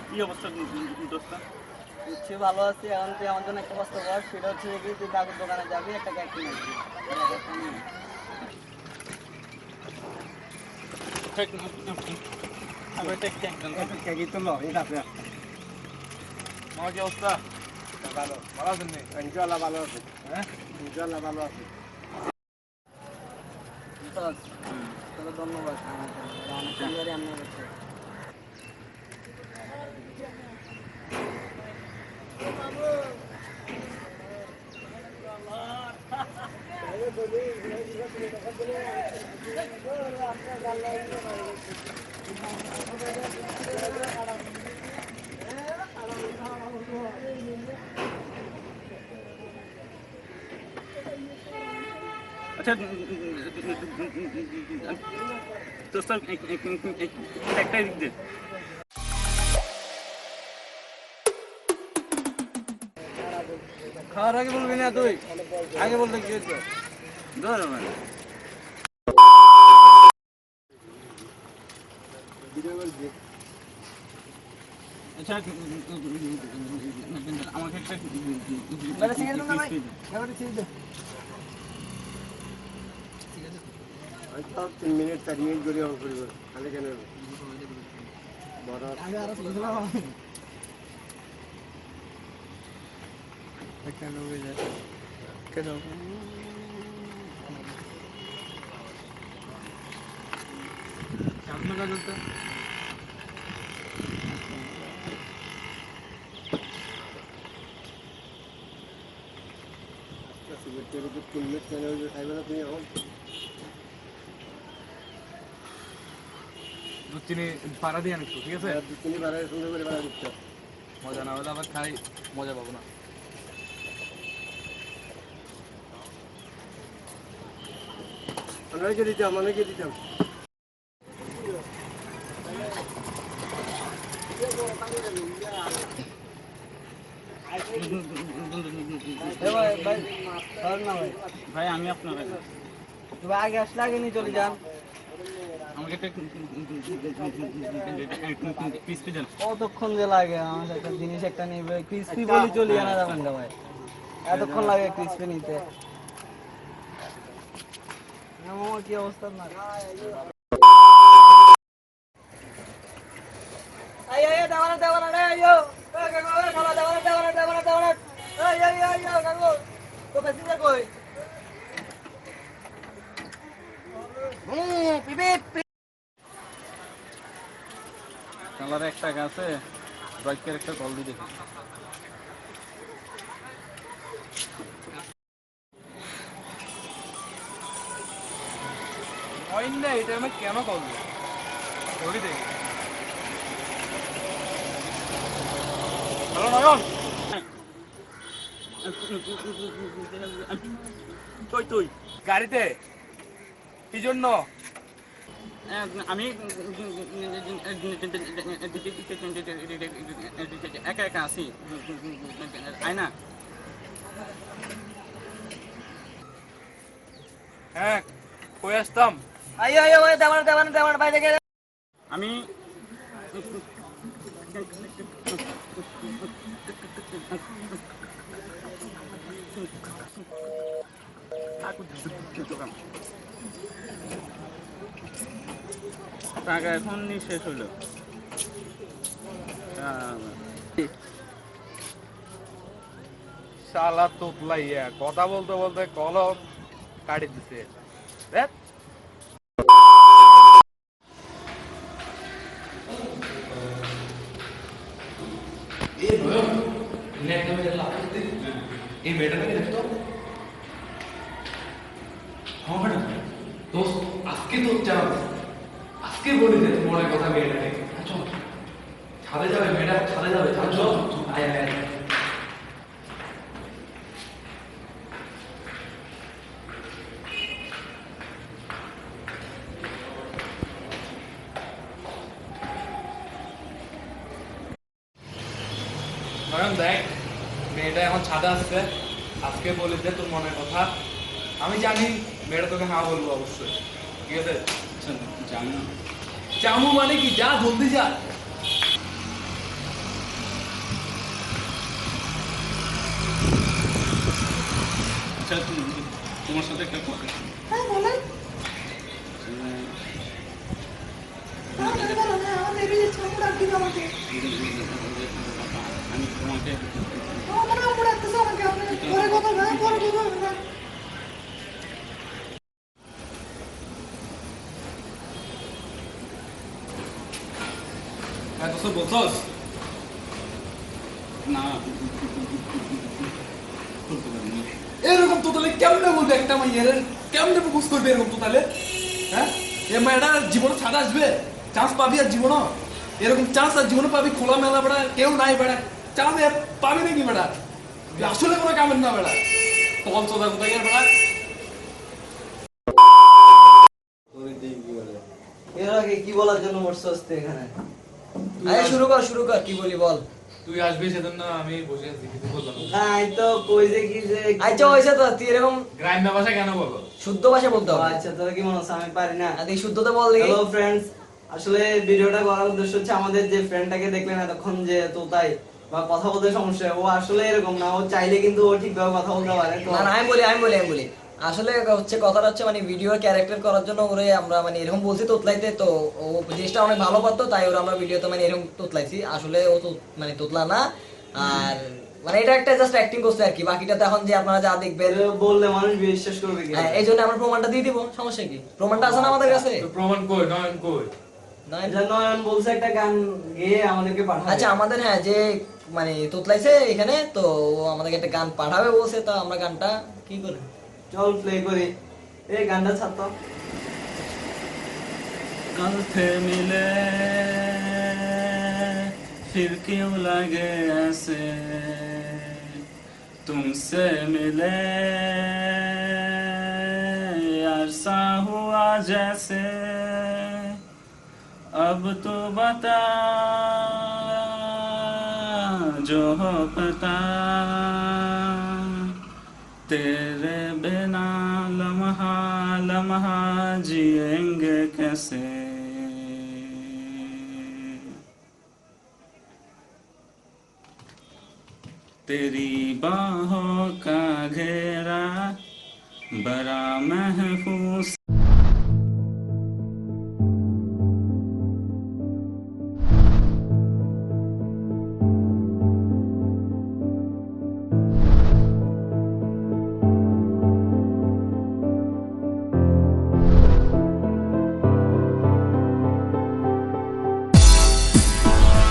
কি অবস্থা দোস্ত? বুঝছি ভালো আছি। এখন তুই আমার জন্য একটা বস্তা বল, সেটা হচ্ছে কি তুই দাদুর দোকানে যাবি, একটা ক্যাক কিনে আসবি। কি অবস্থা? ভালো ভালো আছেন নি? ইনশাআল্লাহ ভালো আছে। হ্যাঁ ইনশাআল্লাহ ভালো আছে। তাহলে ধন্যবাদ আমার জন্য, অনেক সুন্দরই আমি হচ্ছে। আচ্ছা দোস্ত, একটাই দিক দে। খাওয়ার আগে বলবি না তুই, আগে বলতে কি হচ্ছে? ধর মানে আচ্ছা আমাকে একটা হয়তো 3 মিনিট 4 মিনিট করে অন করিব খালি কেন বড় আমি আরো শুনছিলাম কেন কেন আপনার কাজ হতো সিগারেট তেল 3 মিনিট কেন খাইবে না তুমি এখন দুধ চিনি পাড়া দিয়ে আনিস, ঠিক আছে? দুধ চিনি বাড়ায় সুন্দর করে বাড়া দিতে মজা না হলে আবার খাই, মজা পাবো না। অনেকে দিতাম অনেকে দিতাম ভাই আমি আপনার তুমি আগে আসলে আগে নিয়ে চলে যান। আমাকে একটা ক্রিসপি দেন। কতক্ষণ যে লাগে আমার একটা জিনিস একটা নিবে, ক্রিসপি বলি চলি আনা যাবেন না ভাই, এতক্ষণ লাগে ক্রিসপি নিতে। আমার কি অবস্থা না কালারে একটা গাছে বাইকের একটা কল দিয়ে দেখি। না এটা আমি কেন কল দিই ধরি দেখি। হ্যালো নয়ন, তুই গাড়িতে কি জন্য? আমি একা একা আছি, আয় না। হ্যাঁ কই আসতাম? আমি টাকা এখনই শেষ হইলো। শালা তোতলাইয়া কথা বলতে বলতে কল কাটি দিছে। দেখ এই মেয়েটাকে দেখতো হ্যাঁ ম্যাডাম দোস্ত আজকে তোর চান্স আজকে বলি দে তোমার এই কথা মেয়েটাকে চল ছাদে যাবে মেয়েটা ছাদে যাবে চল আয় আয় ম্যাডাম দেখ মেয়েটা এখন ছাদে আসছে আজকে বলে দে তোর মনের কথা আমি জানি মেয়েটা তোকে হ্যাঁ বলবো অবশ্যই ঠিক আছে জানি না চামু মানে কি, যা জলদি যা। আচ্ছা তোমার সাথে একটা কথা হ্যাঁ বলেন। হ্যাঁ বলে বলো, হ্যাঁ আমার বেরিয়ে যাচ্ছে, আম্মু ডাক দিবে আমাকে। আমি তোমাকে আমার আম্মু ডাকতেছে আমাকে, আপনি পরে কথা হবে, হ্যাঁ পরে কথা হবে, হ্যাঁ। হ্যাঁ তো বলছস না বলতে পারি না। এরকম তো তাহলে কেমনে বলবে একটা মাইয়ের, কেমনে প্রপোজ করবে এরকম তো তাহলে? হ্যাঁ, এ মেয়েটা জীবনে ছাড়া আসবে, চান্স পাবি আর জীবনও এরকম চান্স আর জীবনে পাবি, খোলা মেলা বেড়া কেউ নাই বেড়া, চান্স পাবি নাকি বেড়া? আসলে কোনো কামের না বেড়া, তখন চোদা কোথায় গেল বেড়া। তোর দিক কি বলে এর আগে কি বলার জন্য বসছস তুই এখানে? আরে শুরু কর কি বলি বল। তুই আসবি সেজন্য আমি বসে আছি, কিছু বললাম না। না এই তো কই যে কি যে আচ্ছা হইছে তো, তুই এরকম গ্রাম্য ভাষা কেন বলো? শুদ্ধ ভাষা বলতে হবে। আচ্ছা তোর কি মনে হচ্ছে আমি পারি না? তুই শুদ্ধতে বল দেখি। হ্যালো ফ্রেন্ডস, আসলে ভিডিওটা করার উদ্দেশ্য হচ্ছে আমাদের যে ফ্রেন্ডটাকে দেখলেন এতক্ষণ যে তোতাই বা কথা বলতে সমস্যা, ও আসলে এরকম না, ও চাইলে কিন্তু ও ঠিকভাবে কথা বলতে পারে। না না আমি বলি আসলে হচ্ছে কথাটা হচ্ছে মানে ভিডিও ক্যারেক্টার করার জন্য ওরে আমরা মানে এরকম বলছি তোতলাইতে, তো ও জিনিসটা অনেক ভালো পারতো তাই ওরা আমরা ভিডিওতে মানে এরকম তোতলাইছি। আসলে ও তো মানে তোতলা না, আর মানে এটা একটা জাস্ট অ্যাক্টিং করছে আর কি। বাকিটা তো এখন যে আপনারা যা দেখবেন বললে মানুষ বিশ্বাস করবে কি, এই জন্য আমরা প্রমাণটা দিয়ে দিব। সমস্যা কি? প্রমাণটা আছে না আমাদের কাছে? তো প্রমাণ কই, নয়ন কই? নয়ন বলছে একটা গান গেয়ে আমাদেরকে পাঠাবে। আচ্ছা আমাদের হ্যাঁ যে মানে তোতলাইছে এখানে, তো ও আমাদেরকে একটা গান পাঠাবে বলছে, তো আমরা গানটা কি করি, চল প্লে করি। এই গানটা ছাড়তো। कल थे मिले फिर क्यों लगे ऐसे, तुमसे मिले अरसा हुआ जैसे, अब तो बता जो हो पता, तेरे बिना लम्हा लम्हा जिएंगे कैसे। तेरी बाहों का घेरा बड़ा महफूज